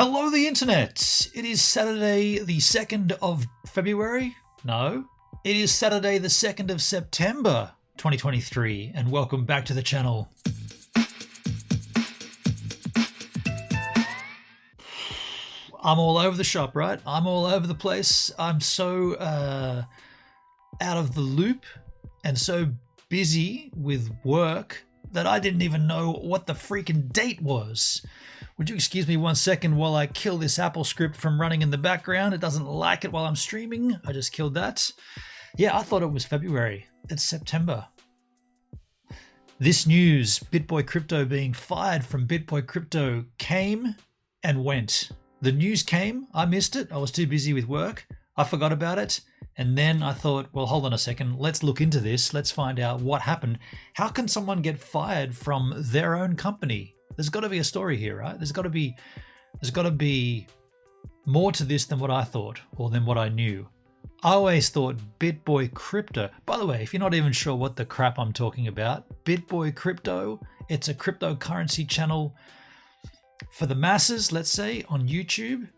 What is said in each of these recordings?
Hello, the internet. It is Saturday, the 2nd of February. No, it is Saturday, the 2nd of September, 2023, and welcome back to the channel. I'm all over the shop, right? I'm all over the place. I'm so out of the loop and so busy with work that I didn't even know what the freaking date was. Would you excuse me 1 second while I kill this Apple script from running in the background? It doesn't like it while I'm streaming. I just killed that. Yeah, I thought it was February. It's September. This news, Bitboy Crypto being fired from Bitboy Crypto, came and went. The news came, I missed it. I was too busy with work. I forgot about it. And then I thought, well, hold on a second. Let's look into this. Let's find out what happened. How can someone get fired from their own company? There's got to be a story here, right? There's got to be more to this than what I thought or than what I knew. I always thought Bitboy Crypto. By the way, if you're not even sure what the crap I'm talking about, Bitboy Crypto, it's a cryptocurrency channel for the masses, let's say, on YouTube,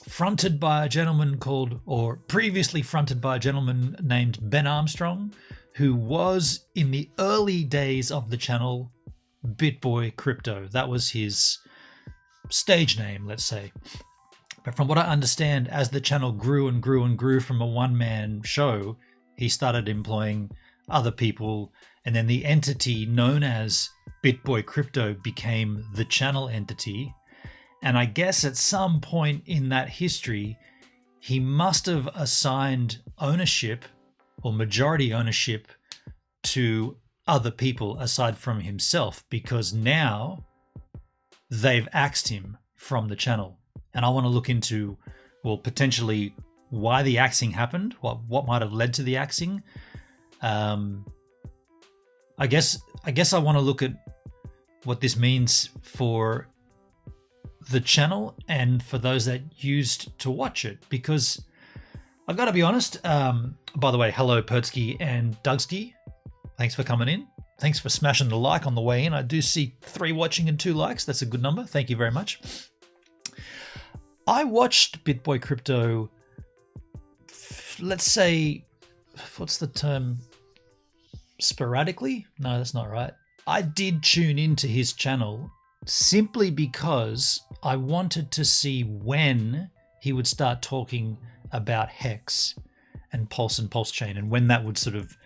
fronted by a gentleman called, or previously fronted by a gentleman named Ben Armstrong, who was in the early days of the channel Bitboy Crypto. That was his stage name, let's say. But from what I understand, as the channel grew and grew and grew from a one-man show, he started employing other people, and then the entity known as Bitboy Crypto became the channel entity. And I guess at some point in that history, he must have assigned ownership or majority ownership to other people aside from himself, because now they've axed him from the channel. And I want to look into, well, potentially why the axing happened, what might have led to the axing. I guess I want to look at what this means for the channel and for those that used to watch it, because I've got to be honest. By the way, hello Pertsky and Dougsky. Thanks for coming in. Thanks for smashing the like on the way in. I do see 3 watching and 2 likes. That's a good number. Thank you very much. I watched Bitboy Crypto, let's say, what's the term? Sporadically? No, that's not right. I did tune into his channel simply because I wanted to see when he would start talking about Hex and Pulse Chain, and when that would sort of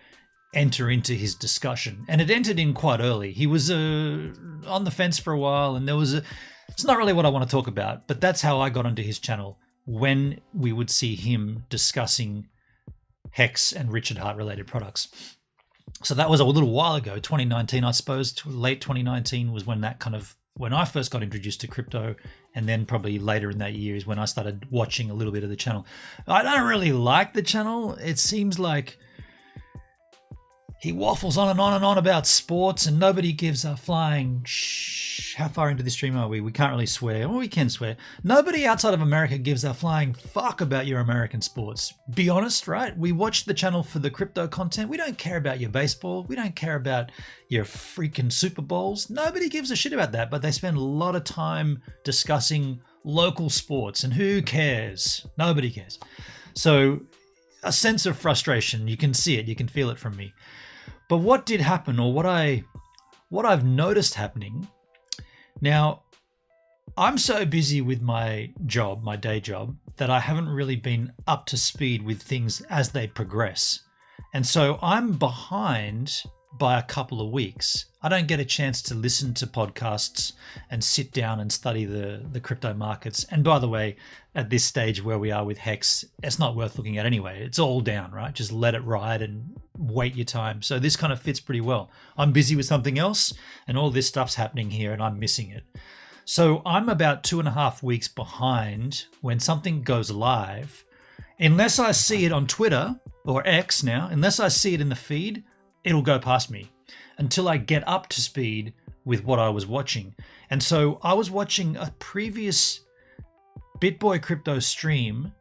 enter into his discussion. And it entered in quite early. He was on the fence for a while, and it's not really what I want to talk about, but that's how I got onto his channel, when we would see him discussing Hex and Richard Heart related products. So that was a little while ago, 2019, I suppose. Late 2019 was when I first got introduced to crypto, and then probably later in that year is when I started watching a little bit of the channel. I don't really like the channel. It seems like he waffles on and on and on about sports, and nobody gives a flying how far into the stream are we? We can't really swear. Well, we can swear. Nobody outside of America gives a flying fuck about your American sports. Be honest, right? We watch the channel for the crypto content. We don't care about your baseball. We don't care about your freaking Super Bowls. Nobody gives a shit about that, but they spend a lot of time discussing local sports, and who cares? Nobody cares. So a sense of frustration, you can see it, you can feel it from me. But what did happen, or what I've noticed happening, now I'm so busy with my job, my day job, that I haven't really been up to speed with things as they progress. And so I'm behind by a couple of weeks. I don't get a chance to listen to podcasts and sit down and study the crypto markets. And by the way, at this stage where we are with Hex, it's not worth looking at anyway. It's all down, right? Just let it ride and wait your time. So this kind of fits pretty well. I'm busy with something else, and all this stuff's happening here, and I'm missing it. So I'm about 2.5 weeks behind when something goes live. Unless I see it on Twitter, or X now, unless I see it in the feed, it'll go past me until I get up to speed with what I was watching. And so I was watching a previous Bitboy Crypto stream,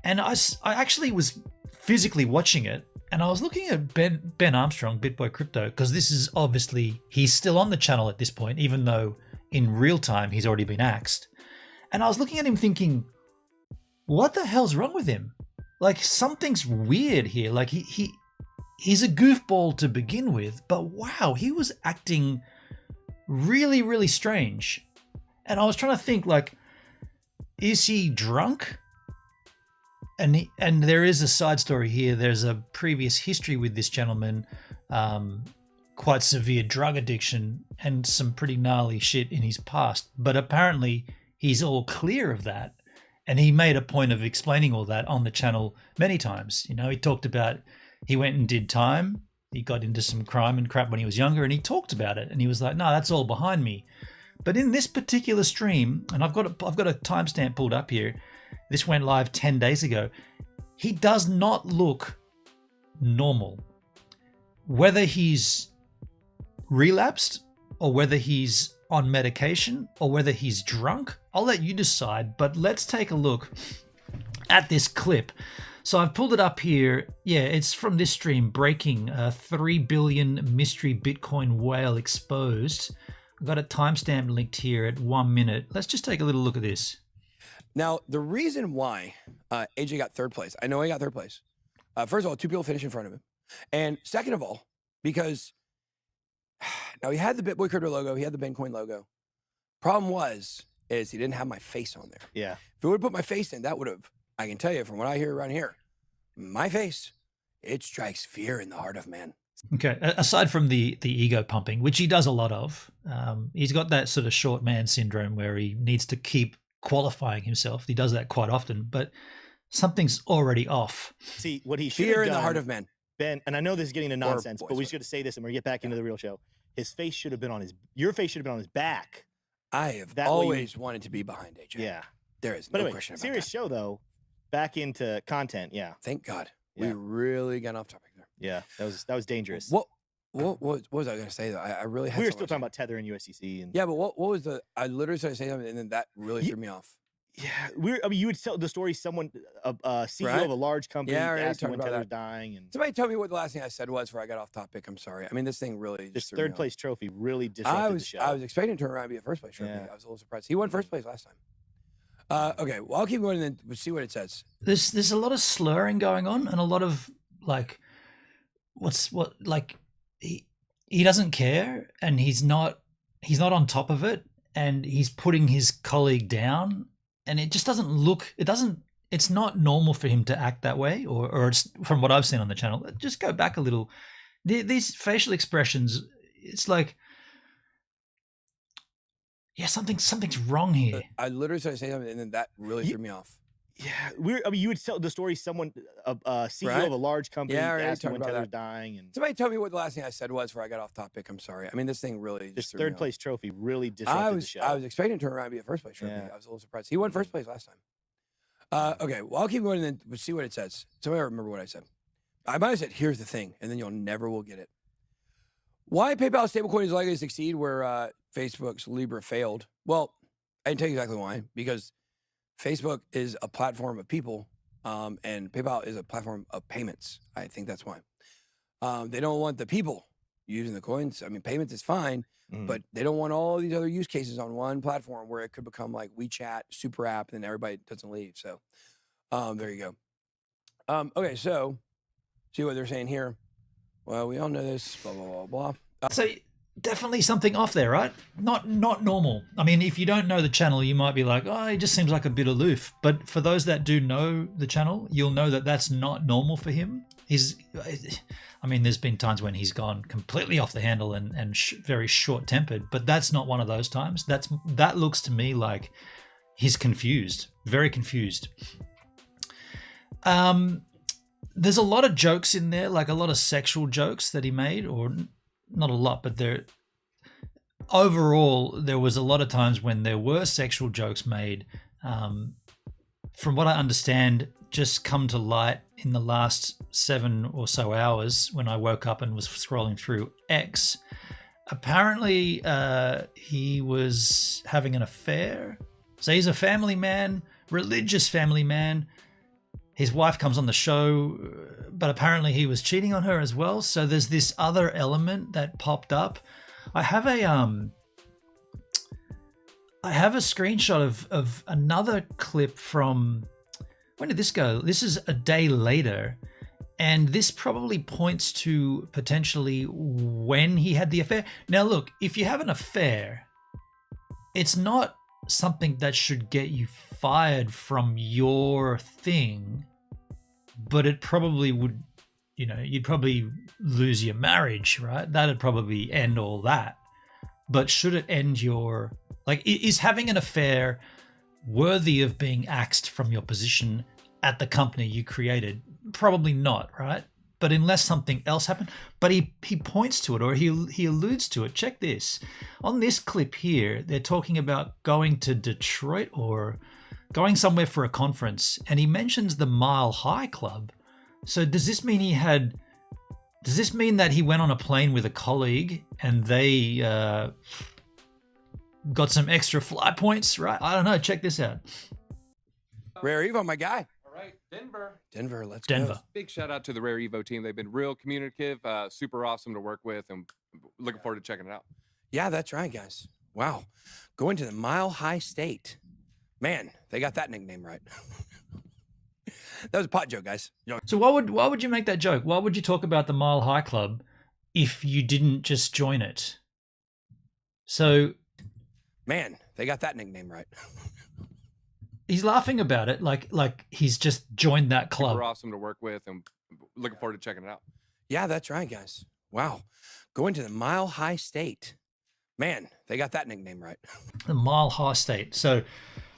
and I actually was physically watching it, and I was looking at Ben Armstrong, Bitboy Crypto, because this is obviously, he's still on the channel at this point, even though in real time he's already been axed. And I was looking at him thinking, what the hell's wrong with him? Like, something's weird here. Like, he's a goofball to begin with, but wow, he was acting really, really strange. And I was trying to think, like, is he drunk? And there is a side story here. There's a previous history with this gentleman, quite severe drug addiction and some pretty gnarly shit in his past. But apparently he's all clear of that. And he made a point of explaining all that on the channel many times. You know, he talked about he went and did time. He got into some crime and crap when he was younger, and he talked about it. And he was like, no, that's all behind me. But in this particular stream, and I've got a timestamp pulled up here. This went live 10 days ago. He does not look normal. Whether he's relapsed or whether he's on medication or whether he's drunk, I'll let you decide. But let's take a look at this clip. So I've pulled it up here. Yeah, it's from this stream, breaking 3 billion mystery Bitcoin whale exposed. I've got a timestamp linked here at 1 minute. Let's just take a little look at this. Now, the reason why AJ got third place, I know he got third place. First of all, 2 people finished in front of him. And second of all, because now he had the Bitboy Crypto logo, he had the Bitcoin logo. Problem is he didn't have my face on there. Yeah. If he would have put my face in, that would have, I can tell you from what I hear around here, my face, it strikes fear in the heart of man. Okay, aside from the ego pumping, which he does a lot of, he's got that sort of short man syndrome where he needs to keep qualifying himself. He does that quite often, but something's already off. See, what he should Fear have in done, the heart of man. Ben, and I know this is getting to nonsense, boys, but we should say this and we're going to get back into the real show. His face should have been on your face should have been on his back. I have That way always wanted to be behind AJ. Yeah. There is But no anyway, question about serious that. show though. Back into content. Yeah. Thank God. Yeah. We really got off topic there. Yeah. That was dangerous. What was I going to say though? I really had We were so still much- talking about Tether and USDC and Yeah, but what was the? I literally started saying something, and then that really threw me off. yeah, you would tell the story. Someone, a CEO Right? of a large company, Yeah, I already asked him talked when about Tether's that. dying, and Somebody tell me what the last thing I said was before I got off topic. I'm sorry. I mean, this thing really this just threw me third off. place trophy really disrupted the show. I was expecting him to turn around and be a first place trophy. Yeah. I was a little surprised. He won first place last time. Okay, well, I'll keep going and then we'll see what it says. There's a lot of slurring going on and a lot of like, he doesn't care and he's not on top of it and he's putting his colleague down and it just doesn't look. It's not normal for him to act that way, or it's from what I've seen on the channel. Just go back a little. These facial expressions, it's like, yeah, something's wrong here. I literally started saying something, and then that really threw me off. Yeah, you would tell the story. Someone, a CEO Right? of a large company, Yeah, I already asked him talked when about Tether's that. dying, and Somebody tell me what the last thing I said was before I got off topic. I'm sorry. I mean, this thing really this just threw me third off. place trophy really disrupted the show. I was expecting him to turn around and be a first place trophy. Yeah. I was a little surprised. He won first place last time. Okay, well, I'll keep going and then we'll see what it says. Somebody remember what I said. I might have said, here's the thing, and then you'll never will get it. Why PayPal stablecoin is likely to succeed where Facebook's Libra failed? Well, I can tell you exactly why. Because Facebook is a platform of people, and PayPal is a platform of payments. I think that's why. They don't want the people using the coins. I mean, payments is fine, but they don't want all these other use cases on one platform where it could become like WeChat, super app, and then everybody doesn't leave. So there you go. Okay, so see what they're saying here. Well, we all know this, blah, blah, blah, blah. So definitely something off there, right? Not normal. I mean, if you don't know the channel, you might be like, oh, he just seems like a bit aloof. But for those that do know the channel, you'll know that that's not normal for him. I mean, there's been times when he's gone completely off the handle and very short-tempered, but that's not one of those times. That looks to me like he's confused, very confused. There's a lot of jokes in there, like a lot of sexual jokes that he made, or not a lot, but overall, there was a lot of times when there were sexual jokes made. From what I understand, just come to light in the last 7 or so hours when I woke up and was scrolling through X. Apparently, he was having an affair. So he's a family man, religious family man. His wife comes on the show, but apparently he was cheating on her as well. So there's this other element that popped up. I have I have a screenshot of another clip from, when did this go? This is a day later. And this probably points to potentially when he had the affair. Now, look, if you have an affair, it's not something that should get you fired from your thing, but it probably would, you'd probably lose your marriage, right? That'd probably end all that. But should it end your, is having an affair worthy of being axed from your position at the company you created? Probably not, right? But unless something else happened. But he points to it, or he alludes to it. Check this. On this clip here, they're talking about going to Detroit or going somewhere for a conference, and he mentions the Mile High Club. So does this mean that he went on a plane with a colleague and they got some extra flight points, right? I don't know. Check this out. Rare Evo, my guy. Denver, Let's Denver. go. big shout out to the Rare Evo team. They've been real communicative, super awesome to work with, and looking forward to checking it out. Yeah, that's right, guys. Wow. Going to the Mile High State. Man, they got that nickname right. That was a pot joke, guys. So why would you make that joke? Why would you talk about the Mile High Club if you didn't just join it? So, man, they got that nickname right. he's laughing about it like he's just joined that club. Super awesome to work with, and looking forward to checking it out. Yeah, that's right, guys. Wow. Going to the Mile High State. Man, they got that nickname right. The Mile High State. So,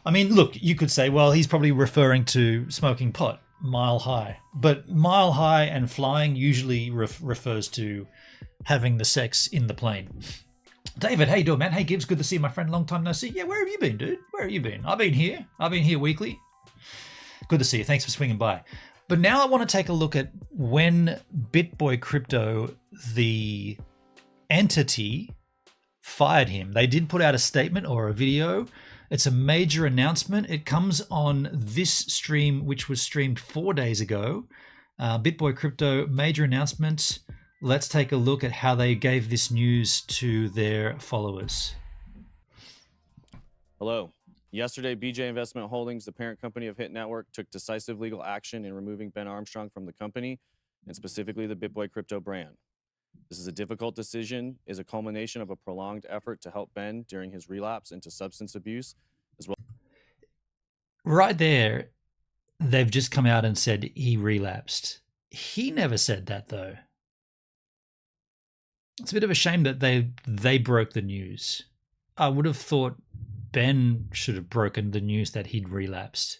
I mean, look, you could say, well, he's probably referring to smoking pot, mile high. But mile high and flying usually refers to having the sex in the plane. David, how you doing, man? Hey, Gibbs, good to see you, my friend. Long time no see. Yeah, where have you been, dude? Where have you been? I've been here weekly. Good to see you. Thanks for swinging by. But now I want to take a look at when Bitboy Crypto, the entity, fired him. They did put out a statement or a video. It's a major announcement. It comes on this stream, which was streamed 4 days ago. Bitboy Crypto, major announcement. Let's take a look at how they gave this news to their followers. Hello. Yesterday, BJ Investment Holdings, the parent company of Hit Network, took decisive legal action in removing Ben Armstrong from the company, and specifically the Bitboy Crypto brand. This is a difficult decision, is a culmination of a prolonged effort to help Ben during his relapse into substance abuse, as well. Right there, they've just come out and said he relapsed. He never said that, though. It's a bit of a shame that they broke the news. I would have thought Ben should have broken the news that he'd relapsed.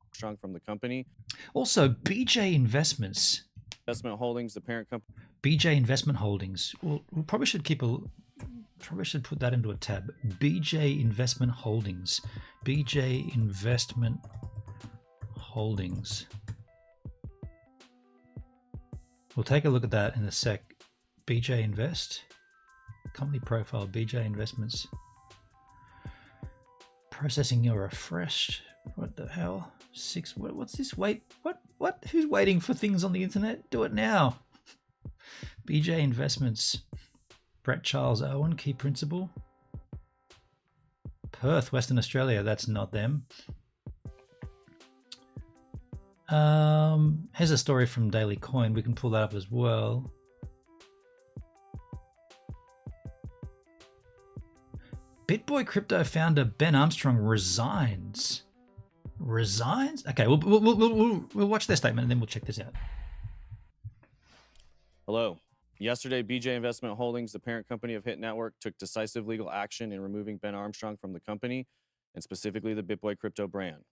Armstrong from the company. Also, BJ Investment Holdings, the parent company. BJ Investment Holdings. Well, we probably should put that into a tab. BJ Investment Holdings. BJ Investment Holdings. We'll take a look at that in a sec. BJ Invest. Company profile, BJ Investments. Processing your refreshed. What the hell? What's this? Wait, what? Who's waiting for things on the internet? Do it now. BJ Investments. Brett Charles Owen, key principal. Perth, Western Australia. That's not them. Here's a story from Daily Coin. We can pull that up as well. Bitboy Crypto founder Ben Armstrong resigns. Resigns? Okay, we'll watch their statement and then we'll check this out. Hello. Yesterday, BJ Investment Holdings, the parent company of Hit Network, took decisive legal action in removing Ben Armstrong from the company, and specifically the Bitboy Crypto brand.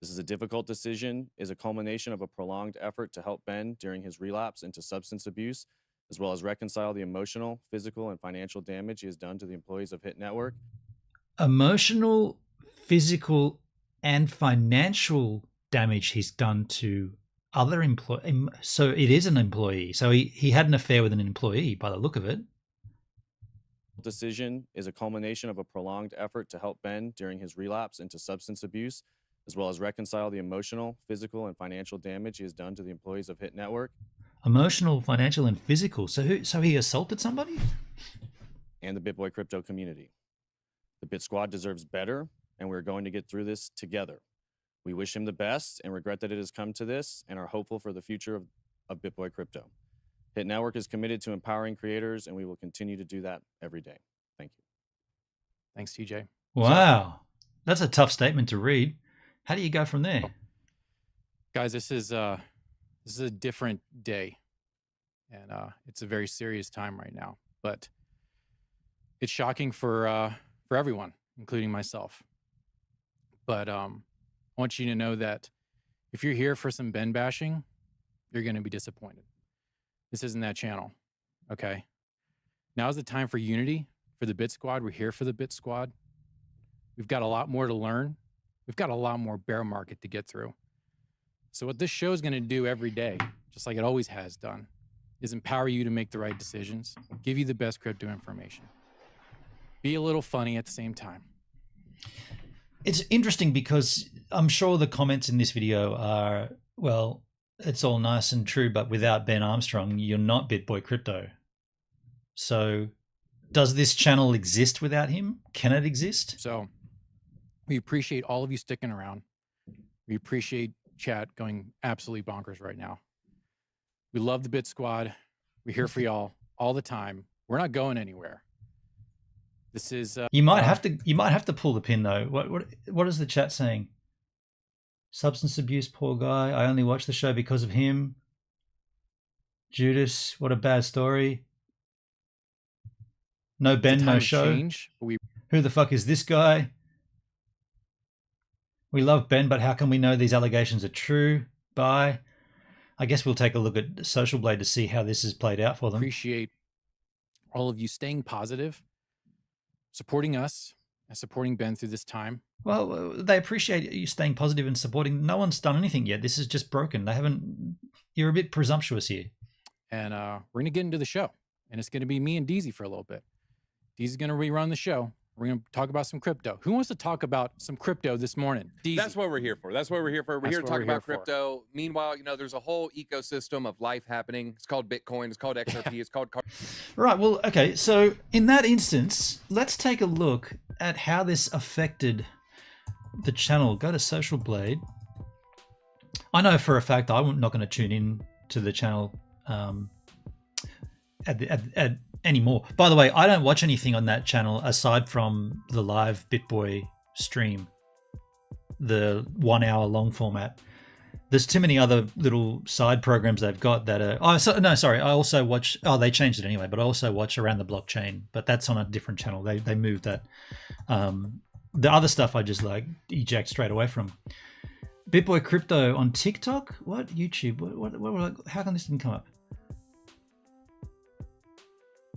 This is a difficult decision, is a culmination of a prolonged effort to help Ben during his relapse into substance abuse, as well as reconcile the emotional, physical, and financial damage he has done to the employees of Hit Network. Emotional, physical, and financial damage he's done to other employees. So it is an employee. So he had an affair with an employee by the look of it. Decision is a culmination of a prolonged effort to help Ben during his relapse into substance abuse, as well as reconcile the emotional, physical, and financial damage he has done to the employees of Hit Network. Emotional, financial, and physical. So he assaulted somebody? And the Bitboy Crypto community. The Bit Squad deserves better, and we're going to get through this together. We wish him the best and regret that it has come to this and are hopeful for the future of Bitboy Crypto. Hit Network is committed to empowering creators, and we will continue to do that every day. Thank you. Thanks, TJ. Wow. That's a tough statement to read. How do you go from there? Guys, this is a different day, and it's a very serious time right now. But it's shocking for everyone, including myself. But I want you to know that if you're here for some Ben bashing, you're going to be disappointed. This isn't that channel, okay? Now's the time for unity, for the Bit Squad. We're here for the Bit Squad. We've got a lot more to learn. We've got a lot more bear market to get through. So what this show is going to do every day, just like it always has done, is empower you to make the right decisions, give you the best crypto information. Be a little funny at the same time. It's interesting because I'm sure the comments in this video are, well, it's all nice and true, but without Ben Armstrong, you're not Bitboy Crypto. So does this channel exist without him? Can it exist? So we appreciate all of you sticking around. We appreciate chat going absolutely bonkers right now. We love the Bit Squad. We're here for y'all all the time. We're not going anywhere. This is you might have to pull the pin though. What is the chat saying? Substance abuse, poor guy. I only watch the show because of him. Judas, what a bad story. No Ben, no show. Who the fuck is this guy? We love Ben, but how can we know these allegations are true? Bye. I guess we'll take a look at Social Blade to see how this has played out for them. Appreciate all of you staying positive, supporting us, and supporting Ben through this time. Well, they appreciate you staying positive and supporting. No one's done anything yet. This is just broken. They haven't. You're a bit presumptuous here. And we're gonna get into the show, and it's gonna be me and Deezy for a little bit. Deezy's gonna rerun the show. We're going to talk about some crypto. Who wants to talk about some crypto this morning? Deezy. That's what we're here for. That's what we're here for. We're here to talk about crypto. Meanwhile, you know, there's a whole ecosystem of life happening. It's called Bitcoin. It's called XRP. It's called... Right. Well, okay. So in that instance, let's take a look at how this affected the channel. Go to Social Blade. I know for a fact I'm not going to tune in to the channel anymore. By the way, I don't watch anything on that channel aside from the live Bitboy stream, the 1 hour long format. There's too many other little side programs they've got that are... Oh, so, no, sorry. I also watch... Oh, they changed it anyway, but I also watch Around the Blockchain, but that's on a different channel. They moved that. The other stuff I just like eject straight away from. Bitboy Crypto on TikTok? What? YouTube? What, how come this didn't come up?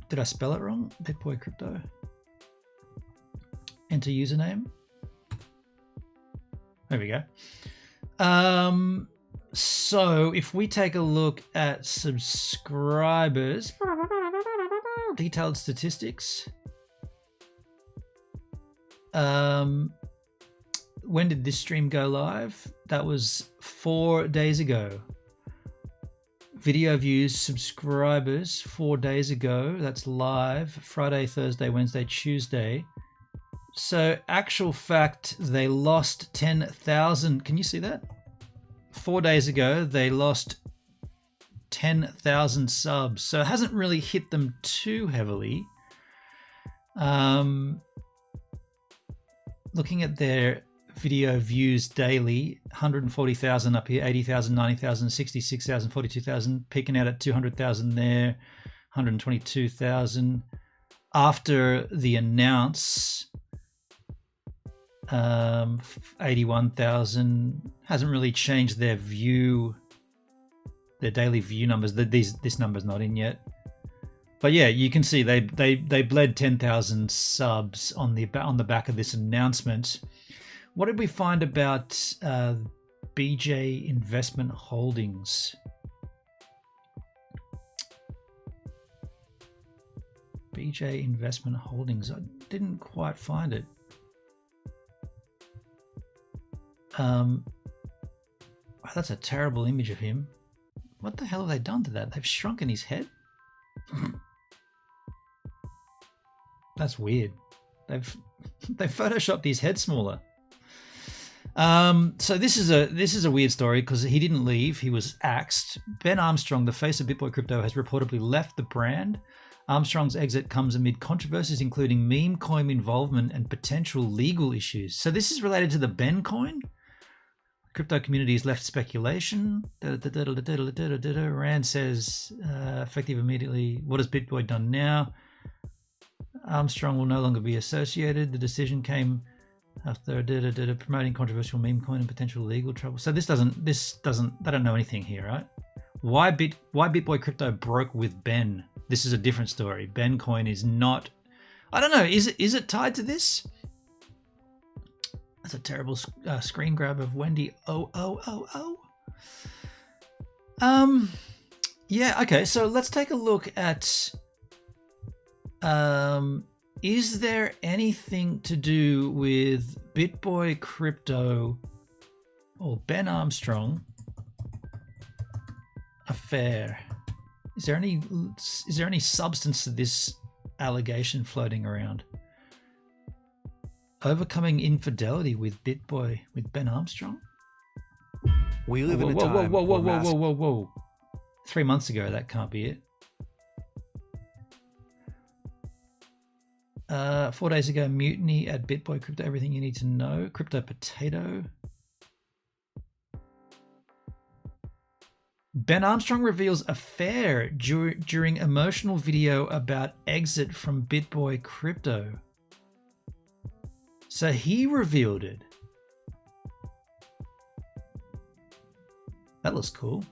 Did I spell it wrong? Bitboy Crypto. Enter username. There we go. So if we take a look at subscribers, detailed statistics. When did this stream go live? That was 4 days ago. Video views, subscribers, 4 days ago. That's live. Friday, Thursday, Wednesday, Tuesday. So actual fact, they lost 10,000. Can you see that? 4 days ago, they lost 10,000 subs. So it hasn't really hit them too heavily. Looking at their video views daily, 140,000 up here, 80,000, 90,000, 66,000, 42,000, peaking out at 200,000 there, 122,000. After the announce, 81,000. Hasn't really changed their view, their daily view numbers. This number's not in yet. But yeah, you can see they bled 10,000 subs on the back of this announcement. What did we find about BJ Investment Holdings? BJ Investment Holdings. I didn't quite find it. That's a terrible image of him. What the hell have they done to that? They've shrunken his head? That's weird. They've photoshopped his head smaller. So this is a weird story because he didn't leave. He was axed. Ben Armstrong, the face of Bitboy Crypto, has reportedly left the brand. Armstrong's exit comes amid controversies including meme coin involvement and potential legal issues. So this is related to the Ben coin? Crypto community has left speculation. Rand says, effective immediately. What has Bitboy done now? Armstrong will no longer be associated. The decision came after promoting controversial meme coin and potential legal trouble. So this doesn't. They don't know anything here, right? Why Bitboy Crypto broke with Ben? This is a different story. Ben coin is not. I don't know. Is it tied to this? That's a terrible screen grab of Wendy. Yeah. Okay. So let's take a look at. Is there anything to do with Bitboy Crypto or Ben Armstrong affair? Is there any substance to this allegation floating around? Overcoming infidelity with Bitboy with Ben Armstrong? We live in a time. Whoa. 3 months ago, that can't be it. 4 days ago, mutiny at Bitboy Crypto. Everything you need to know. Crypto Potato. Ben Armstrong reveals affair during emotional video about exit from Bitboy Crypto. So he revealed it. That looks cool.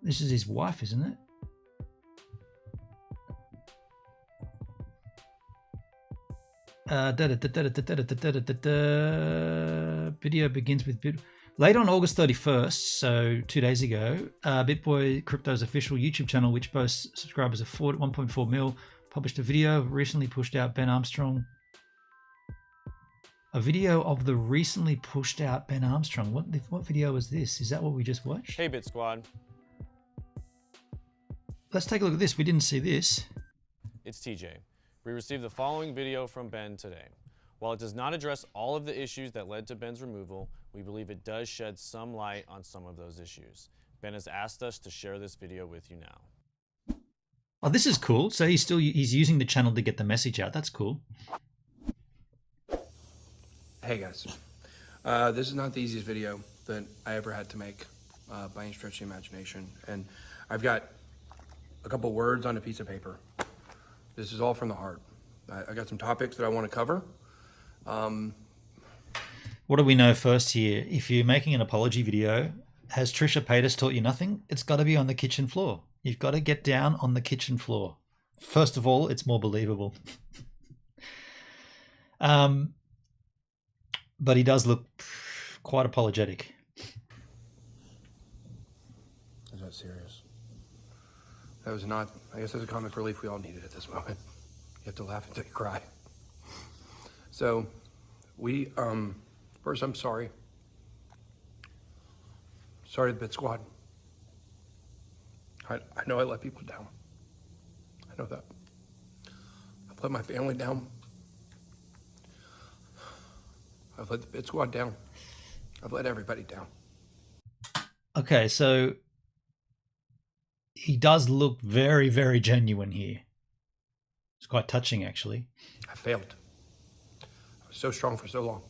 This is his wife, isn't it? Video begins with late on August 31st, so 2 days ago, Bitboy Crypto's official YouTube channel, which boasts subscribers of 1.4 mil, published a video recently pushed out Ben Armstrong. A video of the recently pushed out Ben Armstrong. What video is this? Is that what we just watched? Hey, Bit Squad. Let's take a look at this. We didn't see this. It's TJ. We received the following video from Ben today. While it does not address all of the issues that led to Ben's removal, we believe it does shed some light on some of those issues. Ben has asked us to share this video with you now. Oh, this is cool. So he's using the channel to get the message out. That's cool. Hey guys, this is not the easiest video that I ever had to make by any stretch of the imagination. And I've got a couple words on a piece of paper. This is all from the heart. I got some topics that I want to cover. What do we know first here? If you're making an apology video, has Trisha Paytas taught you nothing? It's got to be on the kitchen floor. You've got to get down on the kitchen floor. First of all, it's more believable. But he does look quite apologetic. Is that serious? That was not, I guess there's a comic relief we all needed at this moment. You have to laugh until you cry. So, first I'm sorry. Sorry to the Bit Squad. I know I let people down. I know that. I've let my family down. I've let the Bit Squad down. I've let everybody down. Okay, so he does look very, very genuine here. It's quite touching, actually. I failed. I was so strong for so long.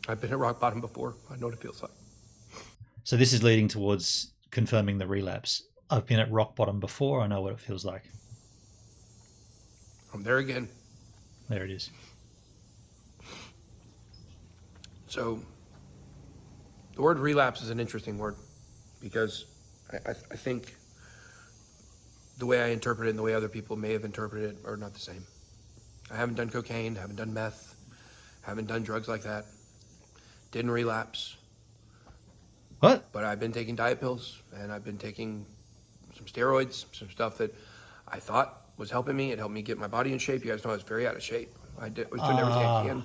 I've been at rock bottom before. I know what it feels like. So this is leading towards confirming the relapse. I've been at rock bottom before. I know what it feels like. I'm there again. There it is. So the word relapse is an interesting word because I think the way I interpret it and the way other people may have interpreted it are not the same. I haven't done cocaine, haven't done meth, haven't done drugs like that. Didn't relapse. What? But I've been taking diet pills and I've been taking some steroids, some stuff that I thought was helping me. It helped me get my body in shape. You guys know I was very out of shape. I was doing everything I can.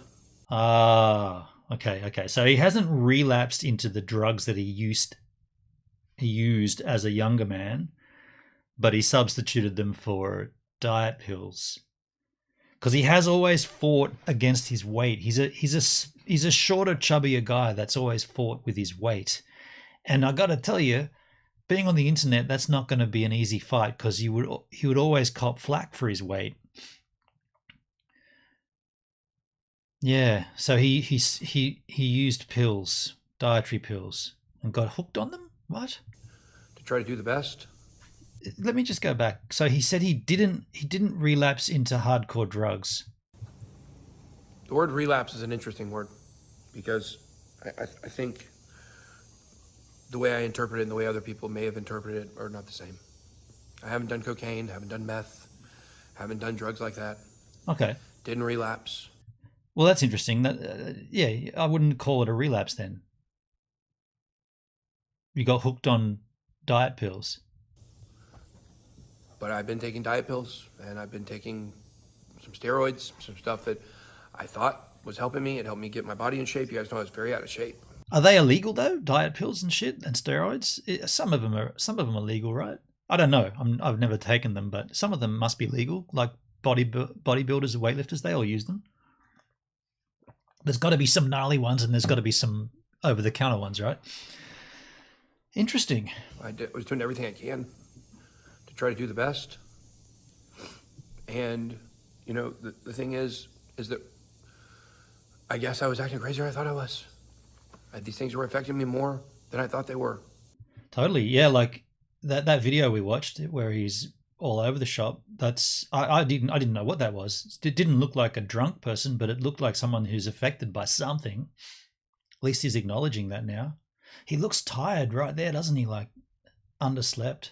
Okay. So he hasn't relapsed into the drugs that he used he used as a younger man, but he substituted them for diet pills. Because he has always fought against his weight. He's a shorter, chubbier guy that's always fought with his weight. And I got to tell you, being on the internet, that's not going to be an easy fight because he would always cop flack for his weight. Yeah, so he used pills, dietary pills, and got hooked on them. What? To try to do the best. Let me just go back. So he said he didn't relapse into hardcore drugs. The word relapse is an interesting word because I think the way I interpret it and the way other people may have interpreted it are not the same. I haven't done cocaine, haven't done meth, haven't done drugs like that. Okay. Didn't relapse. Well, that's interesting. Yeah, I wouldn't call it a relapse then. You got hooked on diet pills. But I've been taking diet pills and I've been taking some steroids, some stuff that I thought was helping me. It helped me get my body in shape. You guys know I was very out of shape. Are they illegal though? Diet pills and shit and steroids? Some of them are legal, right? I don't know. I've never taken them, but some of them must be legal. Like bodybuilders and weightlifters, they all use them. There's got to be some gnarly ones, and there's got to be some over-the-counter ones, right? Interesting. I was doing everything I can to try to do the best. And, you know, the thing is that I guess I was acting crazier than I thought I was. These things were affecting me more than I thought they were. Totally, yeah. Like that video we watched where he's all over the shop. I didn't know what that was. It didn't look like a drunk person, but it looked like someone who's affected by something. At least he's acknowledging that now. He looks tired right there, doesn't he? Like underslept.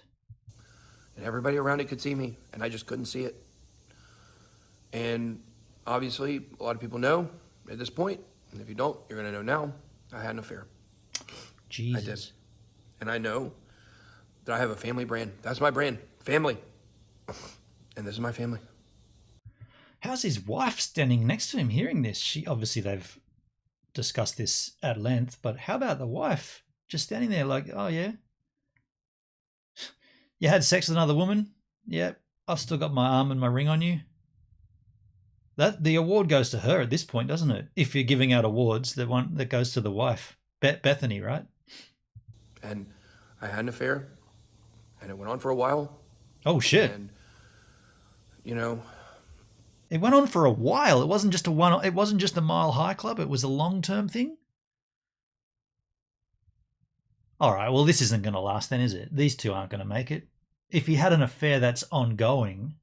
And everybody around it could see me, and I just couldn't see it. And obviously, a lot of people know at this point, and if you don't, you're going to know now, I had an affair. Jesus. I did. And I know that I have a family brand. That's my brand. Family. And this is my family. How's his wife standing next to him hearing this? Obviously they've discussed this at length, but how about the wife just standing there like, oh yeah? You had sex with another woman? Yeah, I've still got my arm and my ring on you. The award goes to her at this point, doesn't it? If you're giving out awards, the one that goes to the wife. Bethany, right? And I had an affair, and it went on for a while. Oh shit! And you know, it went on for a while. It wasn't just It wasn't just a Mile High Club. It was a long-term thing. All right. Well, this isn't going to last, then, is it? These two aren't going to make it. If he had an affair that's ongoing,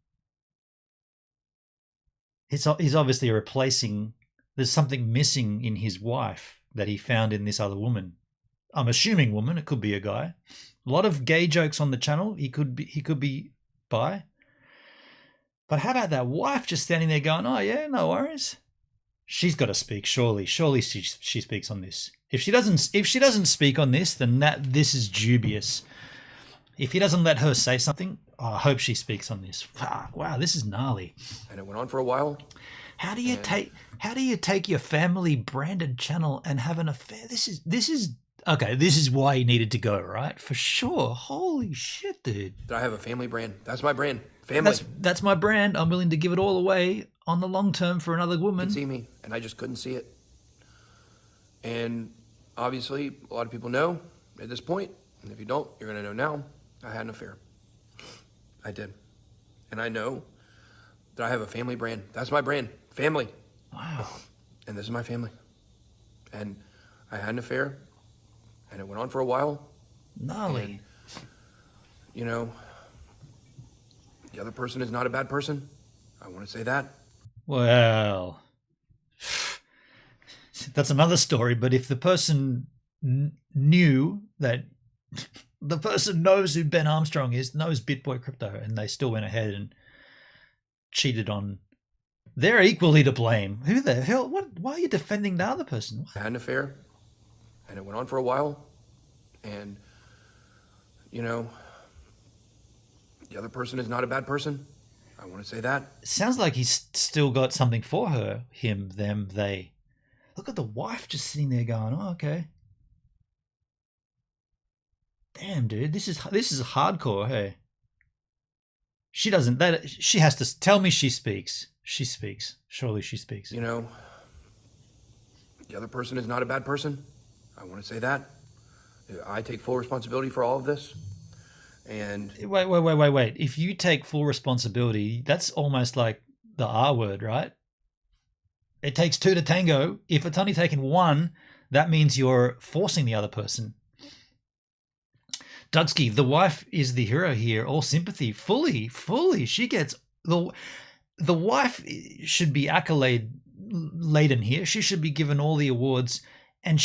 he's obviously replacing. There's something missing in his wife that he found in this other woman. I'm assuming woman. It could be a guy. A lot of gay jokes on the channel. He could be bi. But how about that wife just standing there going, "Oh yeah, no worries." She's got to speak. Surely she speaks on this. If she doesn't speak on this, then this is dubious. If he doesn't let her say something, I hope she speaks on this. Wow, this is gnarly. And it went on for a while. How do you take your family branded channel and have an affair? This is okay. This is why he needed to go, right? For sure. Holy shit, dude. I have a family brand. That's my brand. Family. That's my brand. I'm willing to give it all away on the long term for another woman. You could see me, and I just couldn't see it. And obviously, a lot of people know at this point, and if you don't, you're going to know now, I had an affair. I did. And I know that I have a family brand. That's my brand. Family. Wow. And this is my family. And I had an affair, and it went on for a while. Gnarly. And, you know, the other person is not a bad person. I want to say that. Well, that's another story. But if the person knew that the person knows who Ben Armstrong is, knows Bitboy Crypto, and they still went ahead and cheated on, they're equally to blame. Who the hell? Why are you defending the other person? I had an affair, and it went on for a while. And, you know, the other person is not a bad person. I want to say that. It sounds like he's still got something for her, him, them, they. Look at the wife just sitting there going, oh, okay. Damn, dude, this is hardcore. Hey, she doesn't. That she has to tell me she speaks. She speaks. Surely she speaks. You know, the other person is not a bad person. I want to say that. I take full responsibility for all of this. And wait. If you take full responsibility, that's almost like the R word, right? It takes two to tango. If it's only taken one, that means you're forcing the other person. Dudsky, the wife is the hero here. All sympathy, fully. She gets the wife should be accolade laden here. She should be given all the awards. And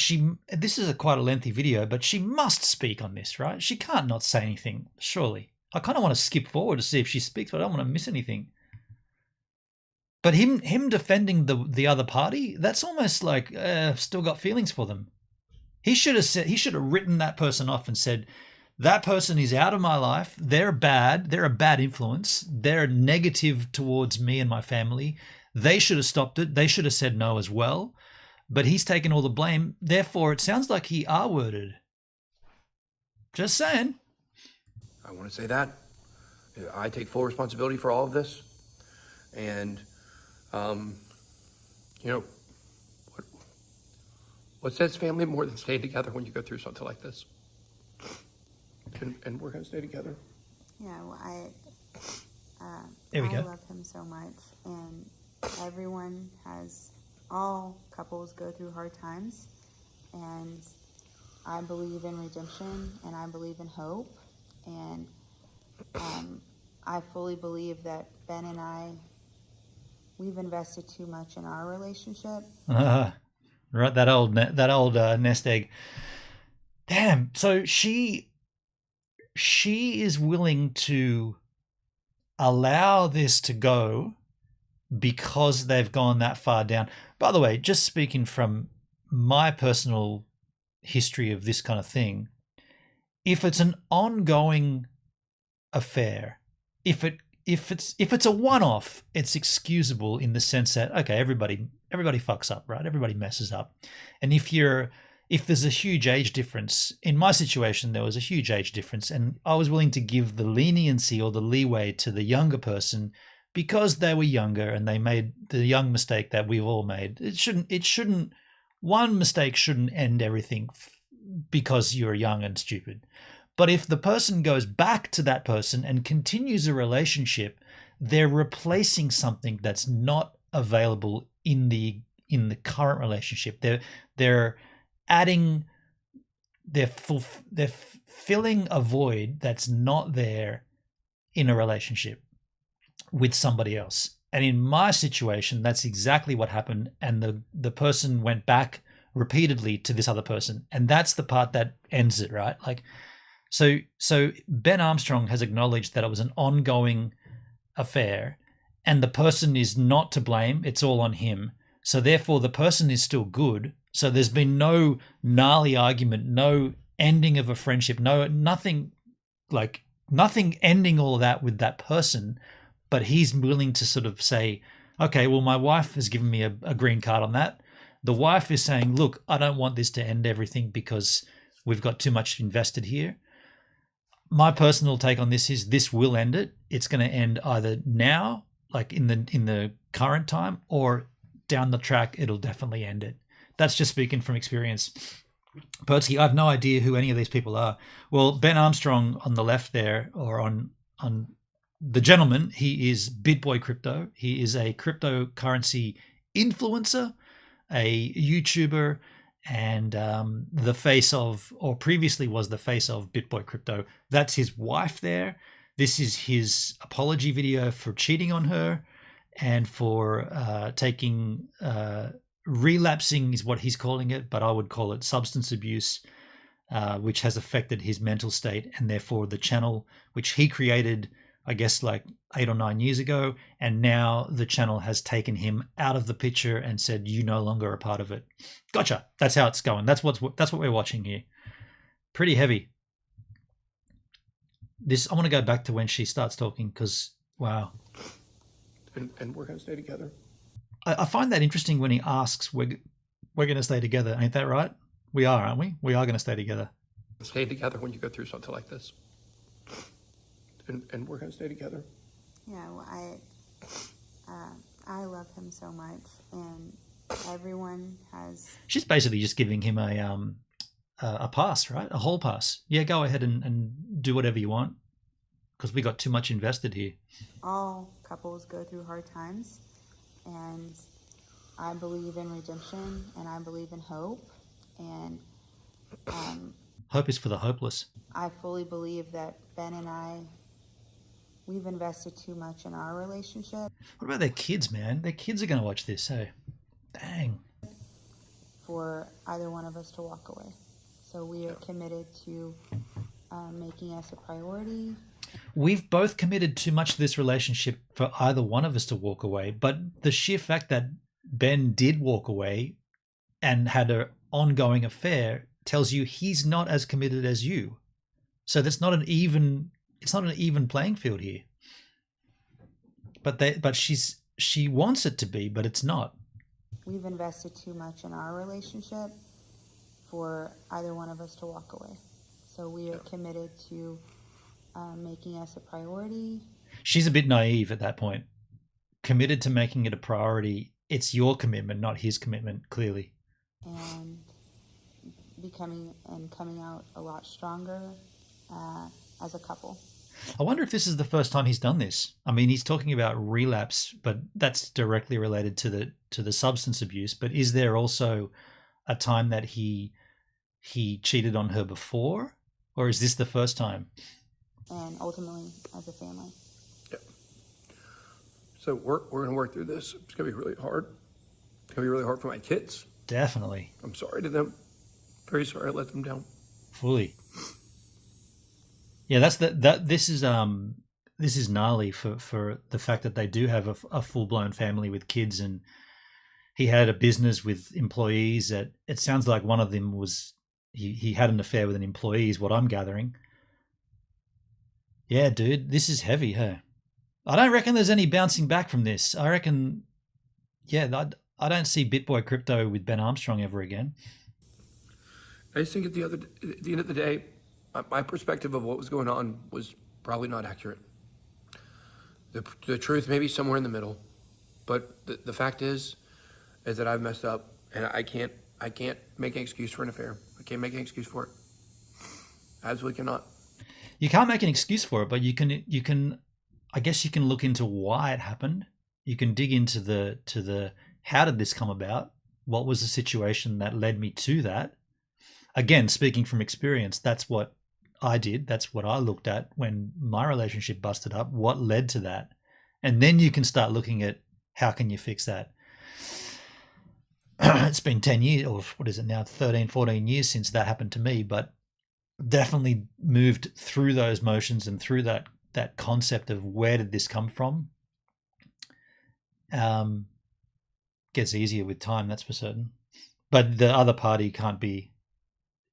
this is quite a lengthy video, but she must speak on this, right? She can't not say anything, surely. I kind of want to skip forward to see if she speaks, but I don't want to miss anything. But him defending the other party, that's almost like still got feelings for them. He should have written that person off and said, that person is out of my life. They're bad. They're a bad influence. They're negative towards me and my family. They should have stopped it. They should have said no as well. But he's taken all the blame. Therefore, it sounds like he R-worded. Just saying. I want to say that. I take full responsibility for all of this. And, you know, what says family more than staying together when you go through something like this? And we're going to stay together. Yeah, well, I love him so much. And everyone all couples go through hard times, and I believe in redemption, and I believe in hope, and I fully believe that Ben and we've invested too much in our relationship. Right, that old nest egg. Damn. So she is willing to allow this to go because they've gone that far down. By the way, just speaking from my personal history of this kind of thing, if it's an ongoing affair, if it's a one-off, it's excusable in the sense that, okay, everybody fucks up, right? Everybody messes up. And if there's a huge age difference, in my situation, there was a huge age difference, and I was willing to give the leniency or the leeway to the younger person because they were younger and they made the young mistake that we've all made. One mistake shouldn't end everything because you're young and stupid. But if the person goes back to that person and continues a relationship, they're replacing something that's not available in the current relationship. They're filling a void that's not there in a relationship with somebody else. And in my situation, that's exactly what happened. And the person went back repeatedly to this other person. And that's the part that ends it, right? Like, so Ben Armstrong has acknowledged that it was an ongoing affair and the person is not to blame. It's all on him. So therefore the person is still good. So there's been no gnarly argument, no ending of a friendship, nothing ending all of that with that person. But he's willing to sort of say, okay, well, my wife has given me a green card on that. The wife is saying, look, I don't want this to end everything because we've got too much invested here. My personal take on this is this will end it. It's going to end either now, like in the current time, or down the track, it'll definitely end it. That's just speaking from experience. Pertsky, I have no idea who any of these people are. Well, Ben Armstrong on the left there, or on the gentleman, he is Bitboy Crypto. He is a cryptocurrency influencer, a YouTuber, and the face of, or previously was the face of, Bitboy Crypto. That's his wife there. This is his apology video for cheating on her and for relapsing is what he's calling it, but I would call it substance abuse, which has affected his mental state, and therefore the channel, which he created, I guess, like 8 or 9 years ago, and now the channel has taken him out of the picture and said, you no longer are a part of it. Gotcha. That's how it's going. That's what we're watching here. Pretty heavy. I want to go back to when she starts talking because, wow. And we're going to stay together. I find that interesting when he asks, we're going to stay together. Ain't that right? We are, aren't we? We are going to stay together. Stay together when you go through something like this. And we're going to stay together. Yeah, well, I love him so much, and everyone has. She's basically just giving him a pass, right? A whole pass. Yeah, go ahead and do whatever you want, because we got too much invested here. All couples go through hard times, and I believe in redemption, and I believe in hope, and hope is for the hopeless. I fully believe that Ben and I, we've invested too much in our relationship. What about their kids, man? Their kids are going to watch this, hey? Dang. For either one of us to walk away. So we are committed to making us a priority. We've both committed too much to this relationship for either one of us to walk away, but the sheer fact that Ben did walk away and had an ongoing affair tells you he's not as committed as you. So that's not it's not an even playing field here. But she wants it to be, but it's not. We've invested too much in our relationship for either one of us to walk away. So we are committed to making us a priority. She's a bit naive at that point. Committed to making it a priority. It's your commitment, not his commitment, clearly. And coming out a lot stronger as a couple. I wonder if this is the first time he's done this. I mean, he's talking about relapse, but that's directly related to the substance abuse. But is there also a time that he cheated on her before, or is this the first time? And ultimately, as a family. Yeah. So we're going to work through this. It's going to be really hard. It's going to be really hard for my kids. Definitely. I'm sorry to them. Very sorry I let them down. Fully. Yeah, this is gnarly for the fact that they do have a full-blown family with kids, and he had a business with employees that it sounds like one of them was he had an affair with an employee is what I'm gathering. Yeah, dude, this is heavy, hey? I don't reckon there's any bouncing back from this. I reckon, yeah, I don't see Bitboy Crypto with Ben Armstrong ever again. I just think at the end of the day, my perspective of what was going on was probably not accurate. The truth may be somewhere in the middle, but the fact is that I've messed up, and I can't make an excuse for an affair. I can't make an excuse for it. I absolutely cannot. You can't make an excuse for it, but you can I guess you can look into why it happened. You can dig into the how did this come about? What was the situation that led me to that? Again, speaking from experience, that's what I did. That's what I looked at when my relationship busted up. What led to that? And then you can start looking at how can you fix that? It's been 10 years, or what is it now, 13, 14 years since that happened to me, but definitely moved through those motions and through that concept of where did this come from. Gets easier with time, that's for certain. But the other party can't be,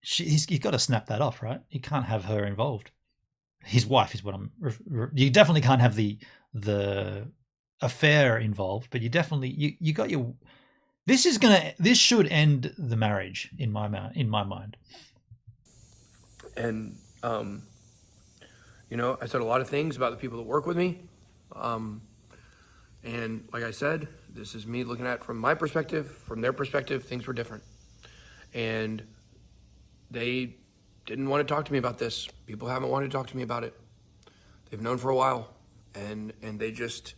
he's got to snap that off, right? You can't have her involved. His wife is what you definitely can't have the affair involved, but you definitely, you got your, this should end the marriage in my mind. And, I said a lot of things about the people that work with me. And like I said, this is me looking at it from my perspective. From their perspective, things were different. And they didn't want to talk to me about this. People haven't wanted to talk to me about it. They've known for a while. And they just,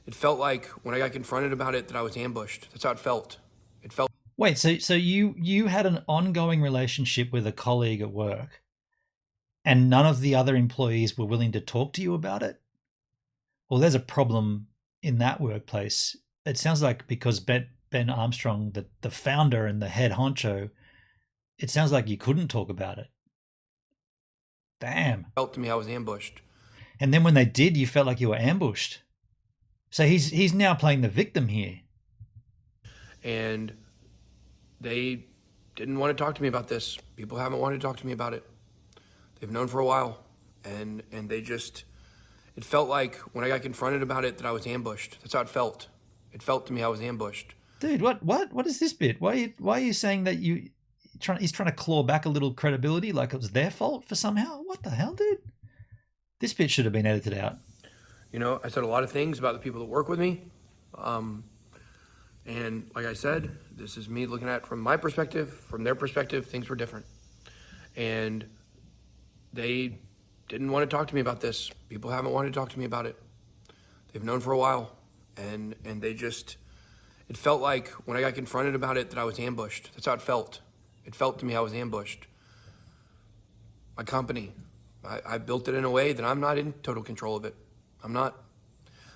it felt like when I got confronted about it that I was ambushed. That's how it felt. It felt. Wait, so you had an ongoing relationship with a colleague at work, and none of the other employees were willing to talk to you about it? Well, there's a problem in that workplace. It sounds like because Ben Armstrong, the founder and the head honcho, it sounds like you couldn't talk about it. Damn. Felt to me I was ambushed. And then when they did, you felt like you were ambushed. So he's now playing the victim here. And they didn't want to talk to me about this. People haven't wanted to talk to me about it. They've known for a while. And they just, it felt like when I got confronted about it that I was ambushed. That's how it felt. It felt to me I was ambushed. Dude, what is this bit? Why are you saying that He's trying to claw back a little credibility, like it was their fault for somehow. What the hell, dude? This bit should have been edited out. You know, I said a lot of things about the people that work with me. And like I said, this is me looking at it from my perspective. From their perspective, things were different. And they didn't want to talk to me about this. People haven't wanted to talk to me about it. They've known for a while. And they just, it felt like when I got confronted about it that I was ambushed. That's how it felt. It felt to me I was ambushed. My company, I built it in a way that I'm not in total control of it. I'm not.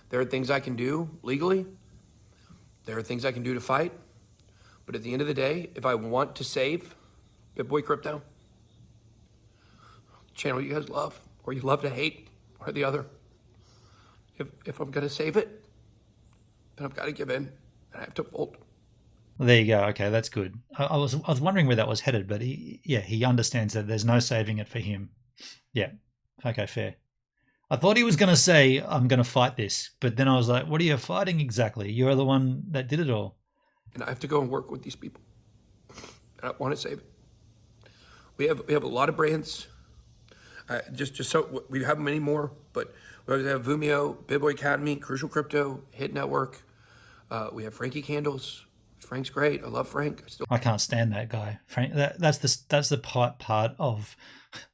There are things I can do legally. There are things I can do to fight. But at the end of the day, if I want to save Bitboy Crypto, channel you guys love, or you love to hate, or the other, if I'm going to save it, then I've got to give in, and I have to fold. Well, there you go. Okay, that's good. I was wondering where that was headed, but he understands that there's no saving it for him. Yeah. Okay, fair. I thought he was going to say, I'm going to fight this. But then I was like, what are you fighting exactly? You're the one that did it all. And I have to go and work with these people. And I want to save it. We have a lot of brands. Just so we have many more, but we have Vumio, Bitboy Academy, Crucial Crypto, Hit Network. We have Frankie Candles. Frank's great. I love Frank. I can't stand that guy. Frank. That's the part of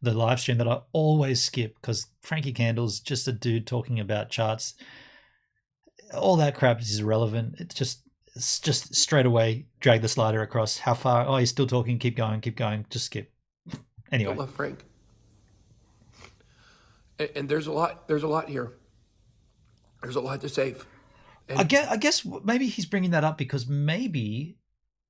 the live stream that I always skip, because Frankie Candle's just a dude talking about charts. All that crap is irrelevant. It's just straight away drag the slider across. How far? Oh, he's still talking. Keep going. Just skip. Anyway. I love Frank. And there's a lot here. There's a lot to save. And I guess maybe he's bringing that up because maybe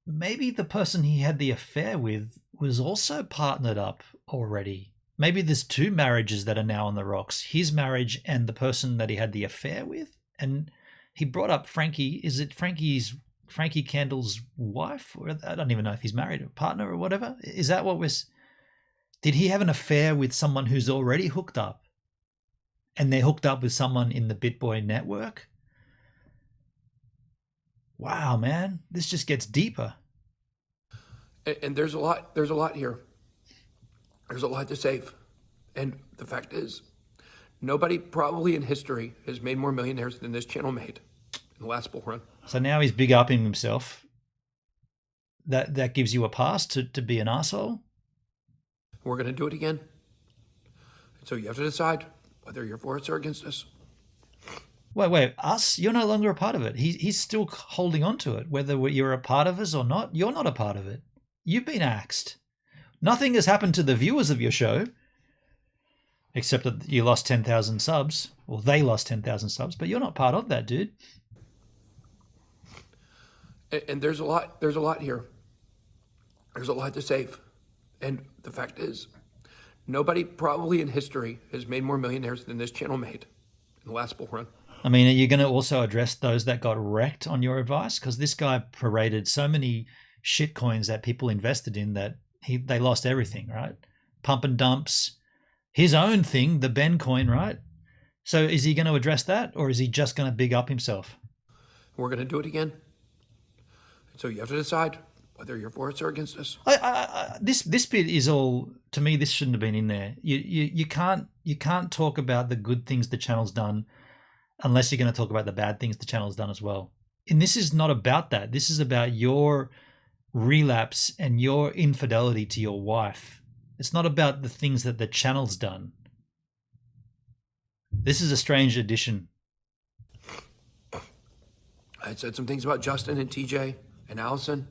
the person he had the affair with was also partnered up already. Maybe there's two marriages that are now on the rocks. His marriage and the person that he had the affair with. And he brought up Frankie. Is it Frankie Candle's wife? Or I don't even know if he's married or partner or whatever. Is that what was... Did he have an affair with someone who's already hooked up? And they're hooked up with someone in the Bitboy network? Wow, man. This just gets deeper. And there's a lot here. There's a lot to save. And the fact is, nobody probably in history has made more millionaires than this channel made in the last bull run. So now he's big upping himself. That gives you a pass to be an arsehole? We're going to do it again. So you have to decide whether you're for us or against us. Wait, us? You're no longer a part of it. He's still holding on to it. Whether you're a part of us or not, you're not a part of it. You've been axed. Nothing has happened to the viewers of your show, except that you lost 10,000 subs, or they lost 10,000 subs, but you're not part of that, dude. And there's a lot here. There's a lot to save. And the fact is, nobody probably in history has made more millionaires than this channel made in the last bull run. I mean, are you going to also address those that got wrecked on your advice? Because this guy paraded so many shit coins that people invested in that they lost everything, right? Pump and dumps. His own thing, the Ben coin, right? So is he going to address that, or is he just going to big up himself? We're going to do it again. So you have to decide whether you're for us or against us. This bit is all, to me, this shouldn't have been in there. You can't talk about the good things the channel's done unless you're going to talk about the bad things the channel's done as well. And this is not about that. This is about your relapse and your infidelity to your wife. It's not about the things that the channel's done. This is a strange addition. I had said some things about Justin and TJ and Allison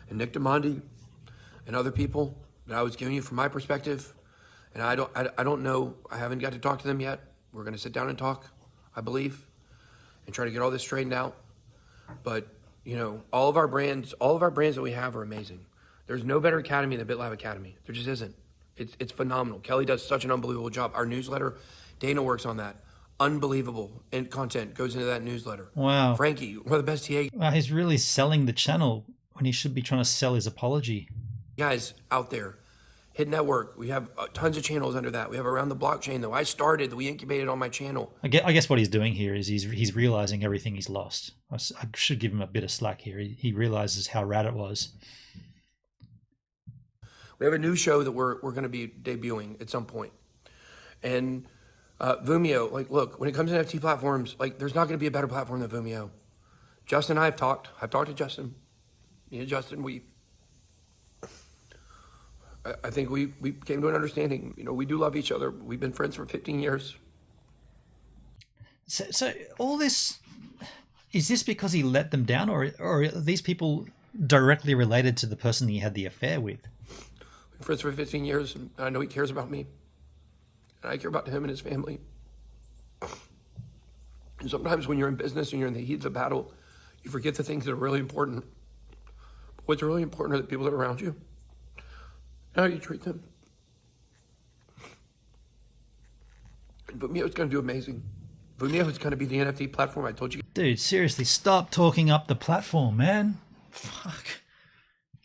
and Nick DeMondi and other people that I was giving you from my perspective. And I don't know. I haven't got to talk to them yet. We're going to sit down and talk, I believe, and try to get all this straightened out. But, you know, all of our brands that we have are amazing. There's no better academy than BitLive Academy. There just isn't. It's phenomenal. Kelly does such an unbelievable job. Our newsletter, Dana works on that. Unbelievable and content goes into that newsletter. Wow. Frankie, one of the best TA Wow, he's really selling the channel when he should be trying to sell his apology. guys out there. Hit Network. We have tons of channels under that. We have Around the Blockchain that we incubated on my channel. I guess what he's doing here is he's realizing everything he's lost. I should give him a bit of slack here. He realizes how rad it was. We have a new show that we're going to be debuting at some point. And Vimeo, like, look, when it comes to NFT platforms, like, there's not going to be a better platform than Vimeo. Justin and I have talked. I've talked to Justin. Me and Justin, I think we came to an understanding. You know, we do love each other. We've been friends for 15 years. So all this, is this because he let them down, or are these people directly related to the person he had the affair with? We've been friends for 15 years, and I know he cares about me. And I care about him and his family. And sometimes when you're in business and you're in the heat of the battle, you forget the things that are really important. But what's really important are the people that are around you, and how you treat them. And Vimeo is going to do amazing. Vimeo is going to be the NFT platform I told you. Dude, seriously, stop talking up the platform, man. Fuck.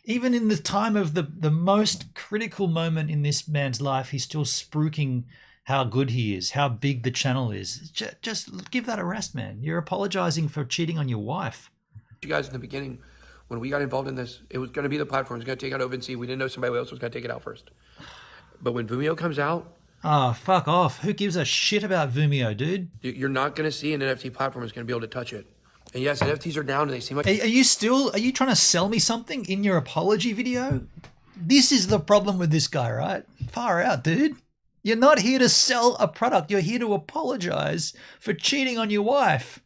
Even in the time of the most critical moment in this man's life, he's still spruiking how good he is, how big the channel is. Just give that a rest, man. You're apologizing for cheating on your wife. You guys in the beginning, when we got involved in this, it was going to be the platform. It was going to take out OpenSea. We didn't know somebody else was going to take it out first. But when Vimeo comes out, oh, fuck off. Who gives a shit about Vimeo, dude? you're not going to see an NFT platform that's going to be able to touch it. And yes, NFTs are down and they seem like... Are you trying to sell me something in your apology video? This is the problem with this guy, right? Far out, dude. You're not here to sell a product. You're here to apologize for cheating on your wife.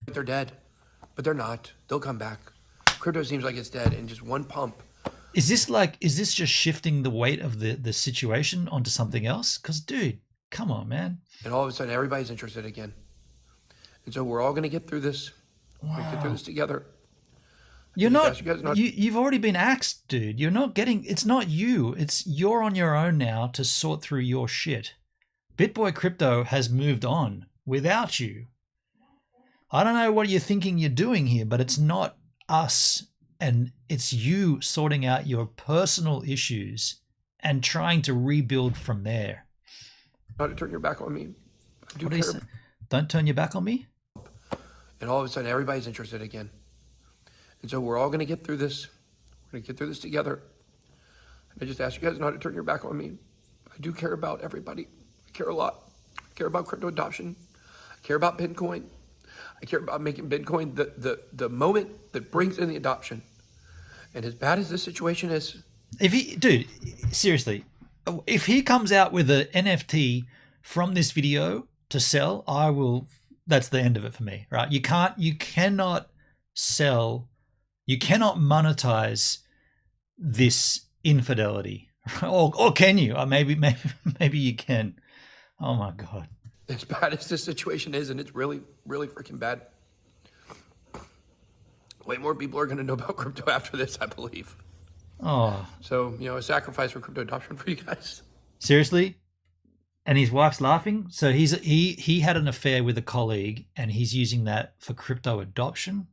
They're dead, but they're not. They'll come back. Crypto seems like it's dead in just one pump. Is this just shifting the weight of the situation onto something else? Because, dude, come on, man. And all of a sudden, everybody's interested again. And so we're all going to get through this. Wow. We get through this together. You've already been axed, dude. You're not getting, it's not you. You're on your own now to sort through your shit. Bitboy Crypto has moved on without you. I don't know what you're thinking you're doing here, but it's not us, and it's you sorting out your personal issues and trying to rebuild from there. Not to turn your back on me. What do you say? Don't turn your back on me? And all of a sudden, everybody's interested again. And so we're all going to get through this. We're going to get through this together. And I just ask you guys not to turn your back on me. I do care about everybody. I care a lot. I care about crypto adoption. I care about Bitcoin. I care about making Bitcoin the moment that brings in the adoption. And as bad as this situation is... Dude, seriously, if he comes out with an NFT from this video to sell, I will... That's the end of it for me, right? You cannot monetize this infidelity, or can you? Or maybe you can. Oh my God! As bad as this situation is, and it's really, really freaking bad. Way more people are going to know about crypto after this, I believe. Oh. So, a sacrifice for crypto adoption for you guys. Seriously? And his wife's laughing. So he had an affair with a colleague, and he's using that for crypto adoption.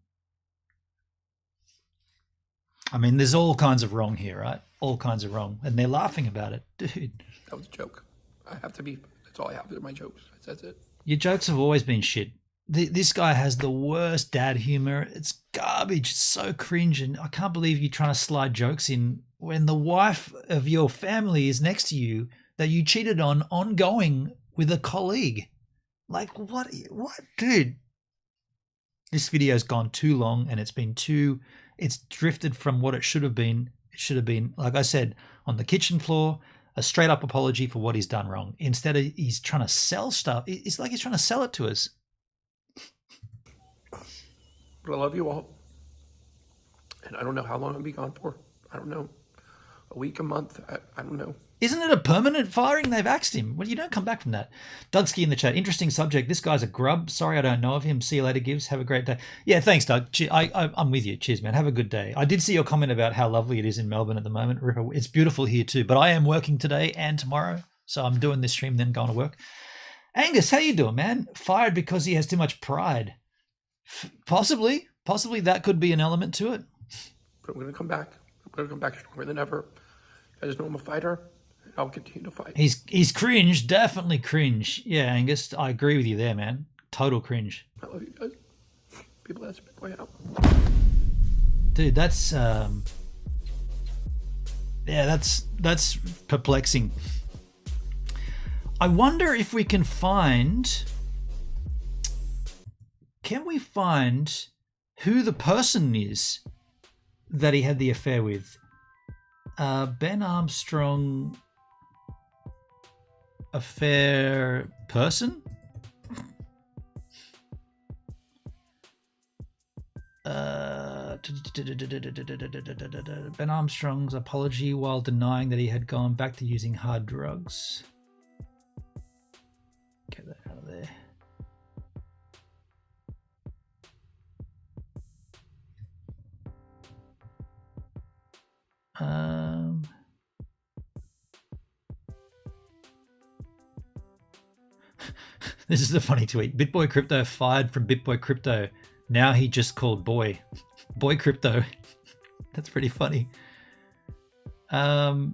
I mean, there's all kinds of wrong here, right? All kinds of wrong, and they're laughing about it, dude. That was a joke. That's all I have. They're my jokes. That's it. Your jokes have always been shit. This guy has the worst dad humor. It's garbage. It's so cringe, and I can't believe you're trying to slide jokes in when the wife of your family is next to you that you cheated on ongoing with a colleague. Like, what, dude? This video's gone too long, and it's drifted from what it should have been. It should have been, like I said, on the kitchen floor, a straight up apology for what he's done wrong. Instead of he's trying to sell stuff. It's like he's trying to sell it to us. But I love you all. And I don't know how long I'll be gone for. I don't know. A week, a month. I don't know. Isn't it a permanent firing? They've axed him. Well, you don't come back from that. Dougski in the chat. Interesting subject. This guy's a grub. Sorry, I don't know of him. See you later, Gibbs. Have a great day. Yeah, thanks, Doug. I'm with you. Cheers, man. Have a good day. I did see your comment about how lovely it is in Melbourne at the moment. Ripper, it's beautiful here too. But I am working today and tomorrow. So I'm doing this stream, then going to work. Angus, how you doing, man? Fired because he has too much pride. Possibly that could be an element to it. But I'm going to come back. I'm going to come back stronger than ever. I just know I'm a fighter. I'll continue to fight. He's cringe, definitely cringe. Yeah, Angus, I agree with you there, man. Total cringe. I love you guys. People ask Bitboy out. Dude, that's Yeah, that's perplexing. I wonder if we can find who the person is that he had the affair with. Ben Armstrong affair person? Ben Armstrong's apology while denying that he had gone back to using hard drugs. Get that out of there. This is a funny tweet. Bitboy Crypto fired from Bitboy Crypto. Now he just called Boy Crypto. That's pretty funny. Okay,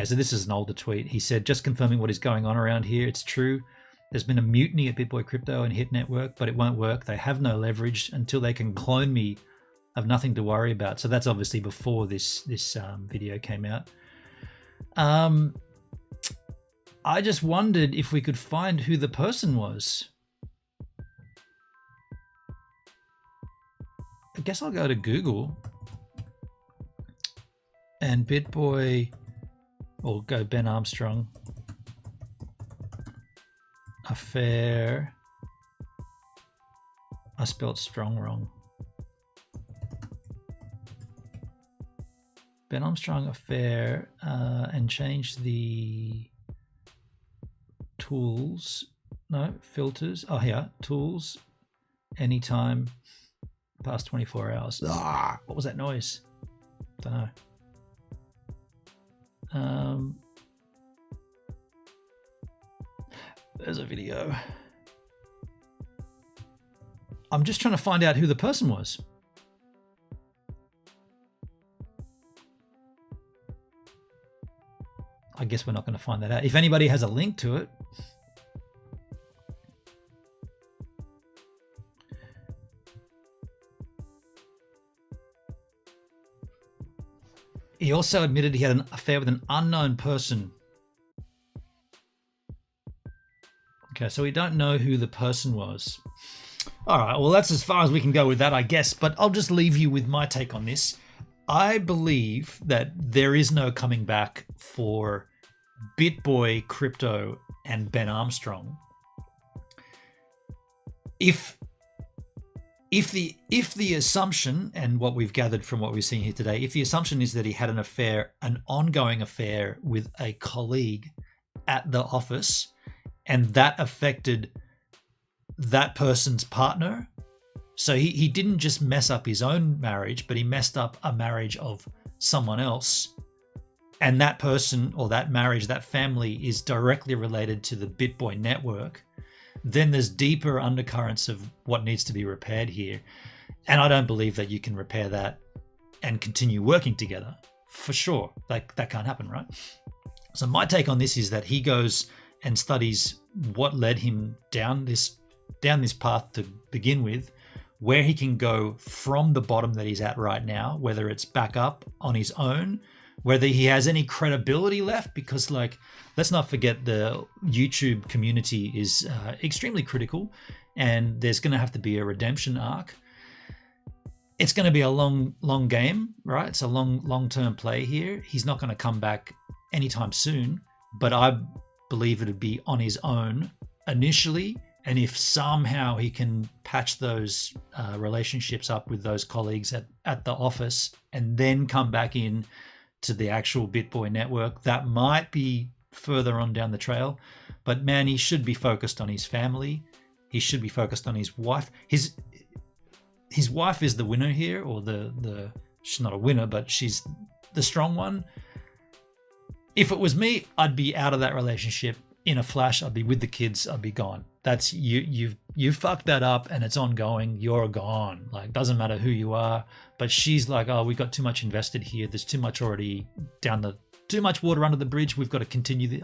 so this is an older tweet. He said, just confirming what is going on around here. It's true. There's been a mutiny at Bitboy Crypto and Hit Network, but it won't work. They have no leverage until they can clone me. I've nothing to worry about. So that's obviously before this video came out. I just wondered if we could find who the person was. I guess I'll go to Google and Bitboy, or go Ben Armstrong affair. I spelled strong wrong. Ben Armstrong affair, and change the tools. No, filters. Oh, here, tools. Anytime past 24 hours. Ah, what was that noise? Don't know. There's a video. I'm just trying to find out who the person was. I guess we're not going to find that out. If anybody has a link to it. He also admitted he had an affair with an unknown person. Okay, so we don't know who the person was. All right, well, that's as far as we can go with that, I guess. But I'll just leave you with my take on this. I believe that there is no coming back for Bitboy Crypto and Ben Armstrong. If the assumption, and what we've gathered from what we've seen here today, if the assumption is that he had an affair, an ongoing affair with a colleague at the office, and that affected that person's partner, so he didn't just mess up his own marriage, but he messed up a marriage of someone else, and that person or that marriage, that family is directly related to the Bitboy network, then there's deeper undercurrents of what needs to be repaired here. And I don't believe that you can repair that and continue working together. For sure. Like, that can't happen, right? So my take on this is that he goes and studies what led him down this path to begin with, where he can go from the bottom that he's at right now, whether it's back up on his own, whether he has any credibility left, because, like, let's not forget the YouTube community is extremely critical, and there's going to have to be a redemption arc. It's going to be a long game, right? It's a long-term play here. He's not going to come back anytime soon, but I believe it'd be on his own initially. And if somehow he can patch those relationships up with those colleagues at the office and then come back in to the actual Bitboy network, that might be further on down the trail. But man, he should be focused on his family. He should be focused on his wife. His wife is the winner here, or she's not a winner, but she's the strong one. If it was me, I'd be out of that relationship in a flash. I'd be with the kids. I'd be gone. That's you fucked that up, and it's ongoing. You're gone. Like, doesn't matter who you are. But she's like, oh, we got too much invested here. There's too much already too much water under the bridge. We've got to continue.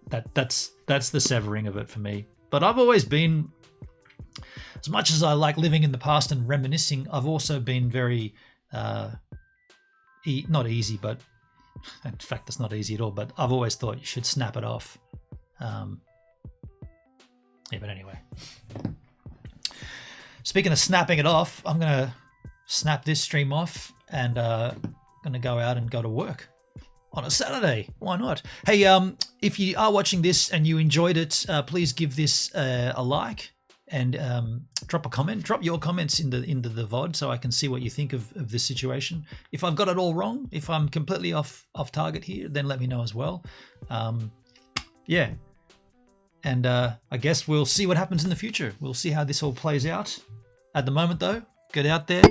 That's the severing of it for me. But I've always been as much as I like living in the past and reminiscing, I've also been very, not easy, but in fact, it's not easy at all, but I've always thought you should snap it off. Yeah, but anyway. Speaking of snapping it off, I'm going to snap this stream off and going to go out and go to work on a Saturday. Why not? Hey, if you are watching this and you enjoyed it, please give this a like and drop a comment. Drop your comments into the VOD so I can see what you think of this situation. If I've got it all wrong, if I'm completely off target here, then let me know as well. Yeah. And I guess we'll see what happens in the future. We'll see how this all plays out. At the moment, though, get out there,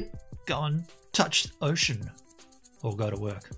go and touch the ocean, or go to work.